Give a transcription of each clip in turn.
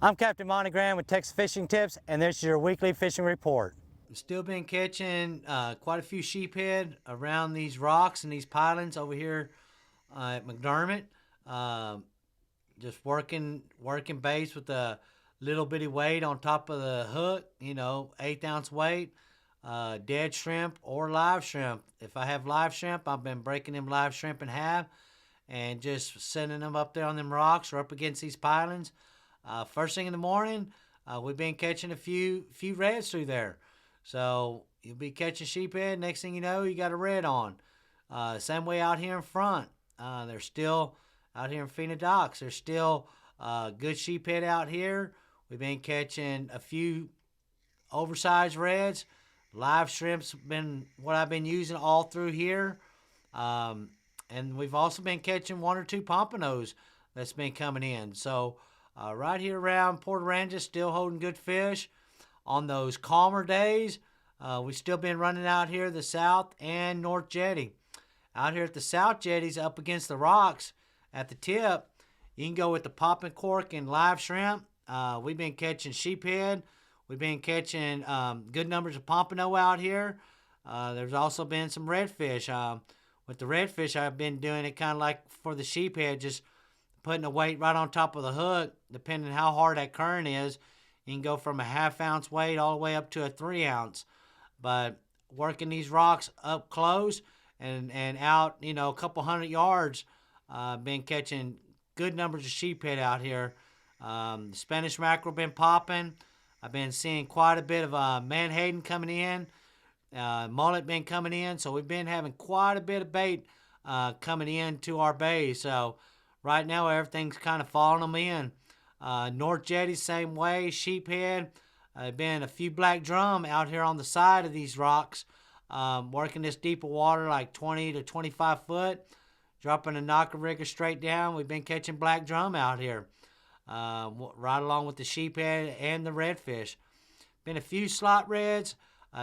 I'm Captain Monte with Texas Fishing Tips, and this is your weekly fishing report. Still been catching quite a few sheephead around these rocks and these pilings over here at McDermott. Um just working baits with a little bitty weight on top of the hook, 1/8 ounce weight, dead shrimp or live shrimp. If I have live shrimp, I've been breaking them live shrimp in half and just sending them up there on them rocks or up against these pilings. First thing in the morning, we've been catching a few reds through there. So you'll be catching sheephead. Next thing you know, you got a red on. Same way out here in front. They're still out here in Fena Docks. There's still good sheephead out here. We've been catching a few oversized reds. Live shrimp's been what I've been using all through here. And we've also been catching one or two pompanos that's been coming in. So right here around Port Aransas, still holding good fish. On those calmer days, we've still been running out here the South and North Jetty. Out here at the South Jetties up against the rocks at the tip, you can go with the popping cork and live shrimp. We've been catching sheephead. We've been catching good numbers of pompano out here. There's also been some redfish. With the redfish, I've been doing it kind of like for the sheephead, just putting a weight right on top of the hook, depending how hard that current is. You can go from a 1/2 ounce weight all the way up to a 3 ounce. But working these rocks up close and out, a couple hundred yards, been catching good numbers of sheephead out here. The Spanish mackerel been popping. I've been seeing quite a bit of menhaden coming in. Mullet been coming in. So we've been having quite a bit of bait coming into our bay. So right now everything's kind of falling them in. North Jetty, same way. Sheephead. Been a few black drum out here on the side of these rocks. Working this deeper water like 20 to 25 foot. Dropping a knocker rigger straight down. We've been catching black drum out here. Right along with the sheephead and the redfish. Been a few slot reds.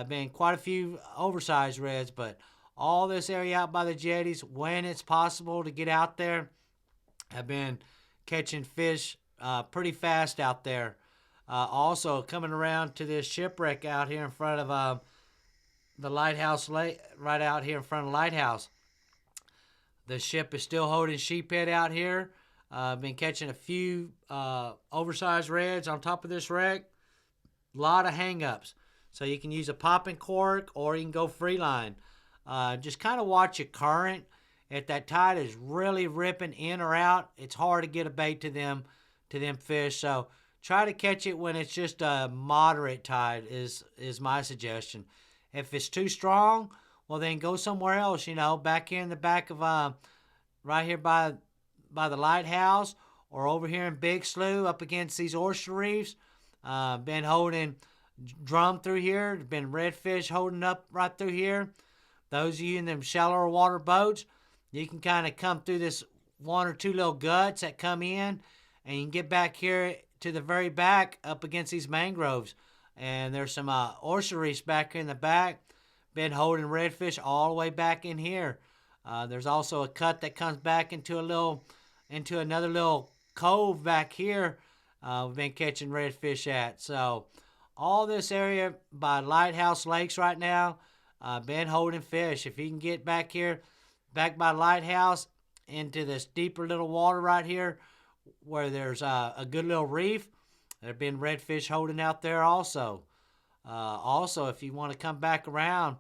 Been quite a few oversized reds. But all this area out by the jetties, when it's possible to get out there, I've been catching fish pretty fast out there. Also coming around to this shipwreck out here in front of the lighthouse, right out here in front of the lighthouse. The ship is still holding sheephead out here. Been catching a few oversized reds on top of this wreck. A lot of hang-ups. So you can use a popping cork or you can go free line. Just kind of watch your current. If that tide is really ripping in or out, it's hard to get a bait to them fish. So try to catch it when it's just a moderate tide is my suggestion. If it's too strong, well then go somewhere else, back here in the back of right here by the lighthouse or over here in Big Slough up against these oyster reefs. Been holding drum through here. Been redfish holding up right through here. Those of you in them shallower water boats, you can kind of come through this one or two little guts that come in, and you can get back here to the very back up against these mangroves. And there's some oyster reefs back here in the back. Been holding redfish all the way back in here. There's also a cut that comes back into another little cove back here. We've been catching redfish at. So all this area by Lighthouse Lakes right now, been holding fish. If you can get back here, back by Lighthouse into this deeper little water right here where there's a good little reef, there have been redfish holding out there also. Also, if you want to come back around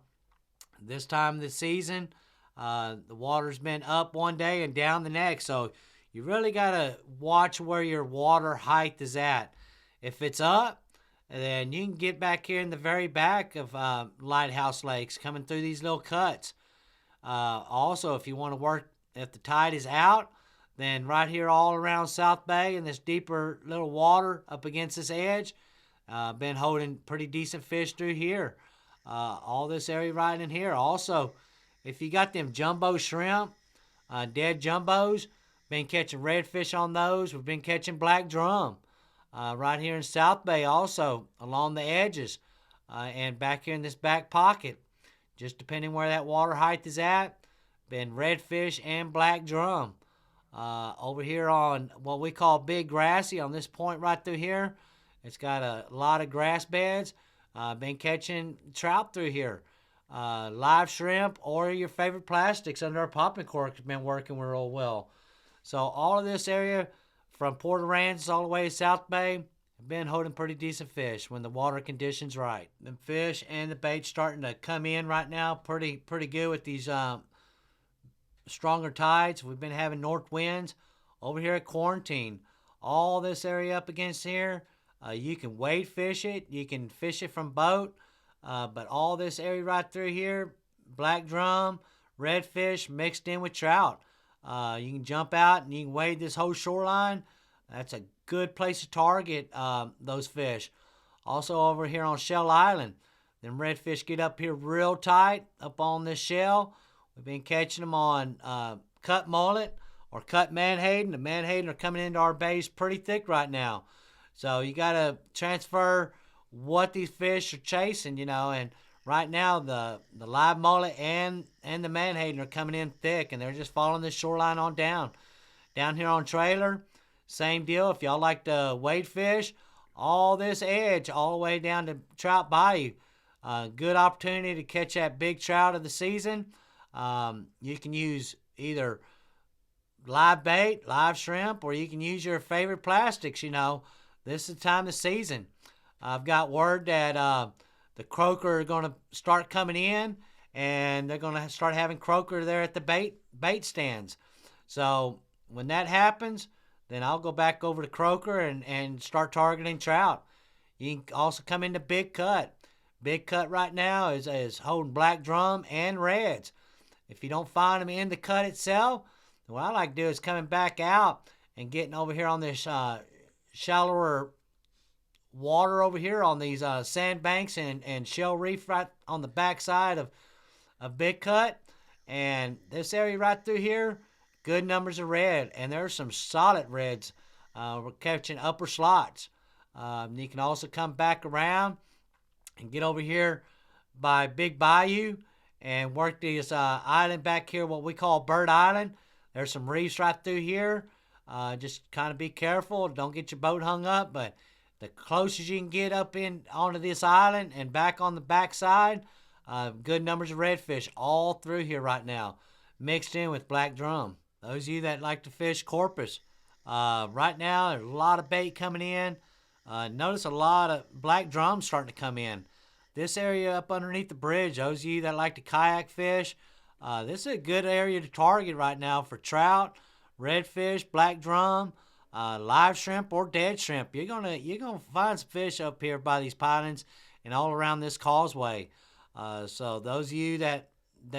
this time of the season, the water's been up one day and down the next. So you really got to watch where your water height is at. If it's up, then you can get back here in the very back of Lighthouse Lakes coming through these little cuts. Also, if you want to work, if the tide is out, then right here all around South Bay in this deeper little water up against this edge, been holding pretty decent fish through here. All this area right in here. Also, if you got them jumbo shrimp, dead jumbos, been catching redfish on those. We've been catching black drum right here in South Bay also along the edges and back here in this back pocket. Just depending where that water height is at, been redfish and black drum. Over here on what we call Big Grassy, on this point right through here, it's got a lot of grass beds. Been catching trout through here. Live shrimp or your favorite plastics under our popping cork has been working real well. So all of this area from Port Aransas all the way to South Bay have been holding pretty decent fish when the water conditions right. The fish and the bait starting to come in right now pretty good with these stronger tides. We've been having north winds over here at Quarantine. All this area up against here, you can wade fish it. You can fish it from boat. But all this area right through here, black drum, redfish mixed in with trout. You can jump out and you can wade this whole shoreline. That's a good place to target those fish. Also over here on Shell Island, them redfish get up here real tight up on this shell. We've been catching them on cut mullet or cut menhaden. The menhaden are coming into our bays pretty thick right now. So you got to transfer what these fish are chasing, and right now the live mullet and the menhaden are coming in thick, and they're just following the shoreline on down. Down here on Trailer, same deal. If y'all like to wade fish, all this edge all the way down to Trout Bayou. Good opportunity to catch that big trout of the season. You can use either live bait, live shrimp, or you can use your favorite plastics. This is the time of the season. I've got word that the croaker are going to start coming in, and they're going to start having croaker there at the bait stands. So when that happens, then I'll go back over to croaker and start targeting trout. You can also come into Big Cut. Big Cut right now is holding black drum and reds. If you don't find them in the cut itself, what I like to do is coming back out and getting over here on this shallower water over here on these sandbanks and shell reef right on the backside of Big Cut. And this area right through here, good numbers of red. And there's some solid reds. We're catching upper slots. You can also come back around and get over here by Big Bayou and work this island back here, what we call Bird Island. There's some reefs right through here. Just kind of be careful. Don't get your boat hung up, but the closest you can get up in onto this island and back on the backside, good numbers of redfish all through here right now, mixed in with black drum. Those of you that like to fish Corpus, right now there's a lot of bait coming in. Notice a lot of black drums starting to come in. This area up underneath the bridge, those of you that like to kayak fish, this is a good area to target right now for trout, redfish, black drum, live shrimp or dead shrimp. You're gonna find some fish up here by these pilings and all around this causeway. So those of you that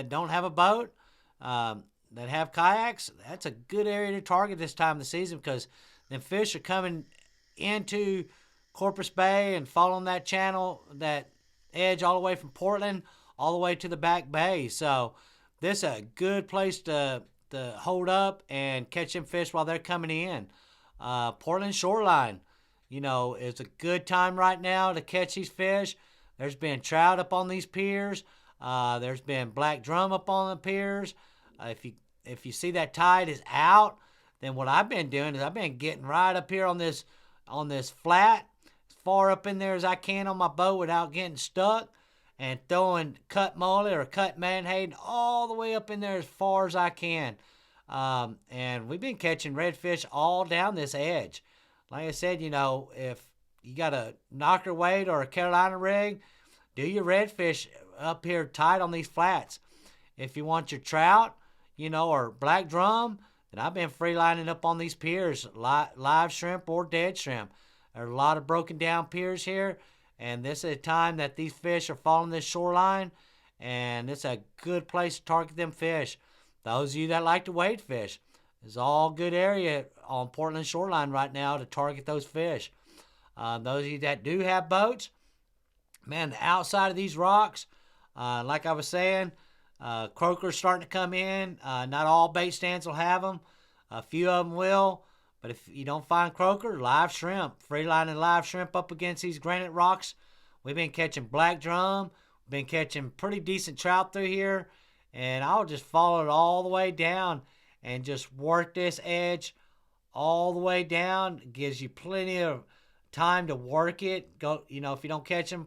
don't have a boat, that have kayaks, that's a good area to target this time of the season because them fish are coming into Corpus Bay and following that channel, that edge all the way from Portland all the way to the back bay. So this is a good place to hold up and catch them fish while they're coming in. Portland shoreline, it's a good time right now to catch these fish. There's been trout up on these piers. There's been black drum up on the piers. If you see that tide is out, then what I've been doing is I've been getting right up here on this flat, as far up in there as I can on my boat without getting stuck, and throwing cut mullet or cut menhaden all the way up in there as far as I can. And we've been catching redfish all down this edge. Like I said, if you got a knocker weight or a Carolina rig, do your redfish up here tight on these flats. If you want your trout, or black drum, then I've been free lining up on these piers, live shrimp or dead shrimp. There are a lot of broken down piers here, and this is a time that these fish are following this shoreline, and it's a good place to target them fish. Those of you that like to wade fish, it's all good area on Portland shoreline right now to target those fish. Those of you that do have boats, man, the outside of these rocks, like I was saying, croakers starting to come in. Not all bait stands will have them. A few of them will. But if you don't find croaker, live shrimp. Free lining live shrimp up against these granite rocks. We've been catching black drum. We've been catching pretty decent trout through here. And I'll just follow it all the way down and just work this edge all the way down. It gives you plenty of time to work it. Go, you know, if you don't catch them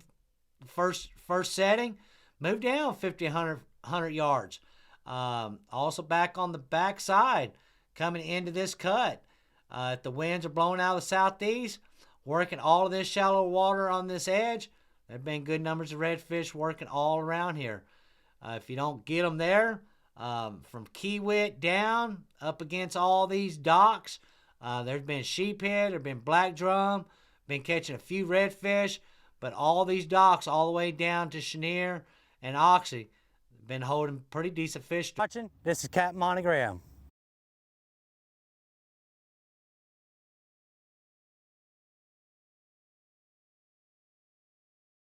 first setting, move down 50, 100 yards. Also back on the back side, coming into this cut, if the winds are blowing out of the southeast, working all of this shallow water on this edge, there have been good numbers of redfish working all around here. If you don't get them there, from Kiewit down up against all these docks, there's been sheephead, there's been black drum, been catching a few redfish, but all these docks all the way down to Chenier and Oxy been holding pretty decent fish. Watching, this is Captain Monte Graham.